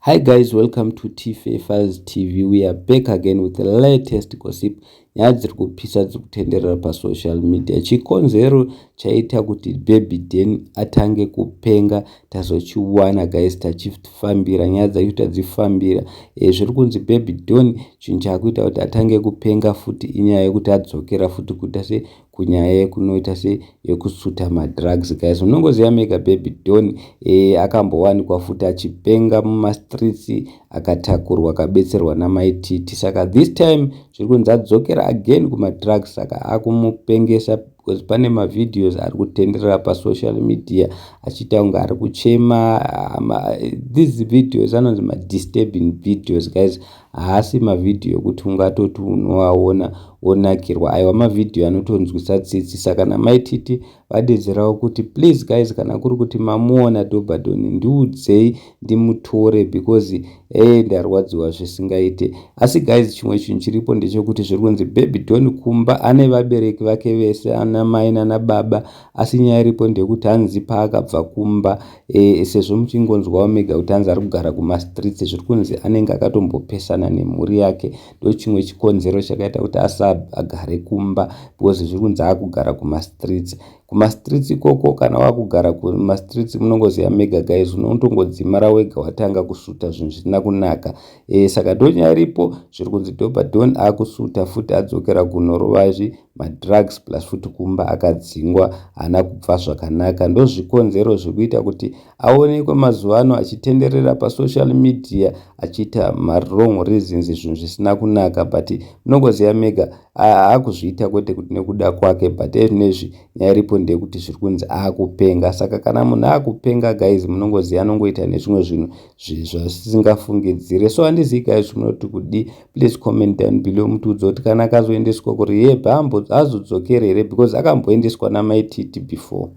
Hi guys, welcome to T-Favors TV. We are back again with the latest gossip. Nyaya dziri kupisa dziri kutenderera pasocial media. Chikonzero chaita kuti Baby Don atange kupenga tazochiwana guys, tachifambira nyaya dzakuita dzifambira. Zviri kunzi Baby Don chinhu chakuita kuti atange kupenga futi inyaya yekuti adzokera futi kuita se kunyaya yekunoita se yekusuta madrugs guys. Unongoziva mega Baby Don akambowanikwa futi achipenga mumastreets akatakurwa akabetserwa namaititi. Saka this time zviri kunzi adzokera again kumadrugs. Saka akumupengesa because pane mavideos ari kutenderera pasocial media achiita kunge ari kuchema. These videos anonzi madisturbing videos guys, haasi mavideo ekuti ungatoti unoaona onakirwa. Aiwa mavideo anotonzwisa tsitsi. Saka namaititi vadedzerawo kuti please guys, kana kuri kuti mamuona Baby Don ndiudzei ndimutore because ndarwadziwa zvisingaite. Asi guys, chimwe chinhu chiripo ndechekuti zviri kunzi Baby Don kumba ane vabereki vake vese, ana mai nana baba, asi nyaya iripo ndekuti hanzi paakabva kumba sezvo muchingonzwawo mega kuti hanzi ari kugara kumastreets, zviri kunzi anenge akatombopesana nemhuri yake. Ndo chimwe chikonzero chakaita kuti asagare kumba because zviri kunzi akugara kumastreets. Kumastreets ikoko kana wakugara kumastreets munongoziva mega guys, unongodzimara wega watanga kusuta zvinhu zvisina kunaka. Saka ndo nyaya iripo. Zviri kunzi Baby Don akusuta futi adzokera kunorovazvi madrugs plus futi kumba akadzingwa, haana kubva zvakanaka. Ndo zvikonzero zvikuita kuti aonekwe mazuva ano achitenderera pasocial media achiita mawrong reasons, zvinhu zvisina kunaka. But munongoziva mega haakuzviita kwete kuti nekuda kwake, but ezvinezvi nyaya iripo ndekuti zviri kunzi akupenga. Saka kana munhu akupenga guys, munongoziva anongoita nezvimwe zvinhu zvasisingafungidzire. So handizivi guys munoti kudi. Please comment down below mutiudze kuti kana akazoendeswa kuri bhambo azodzokera here because akamboendeswa namaititi before.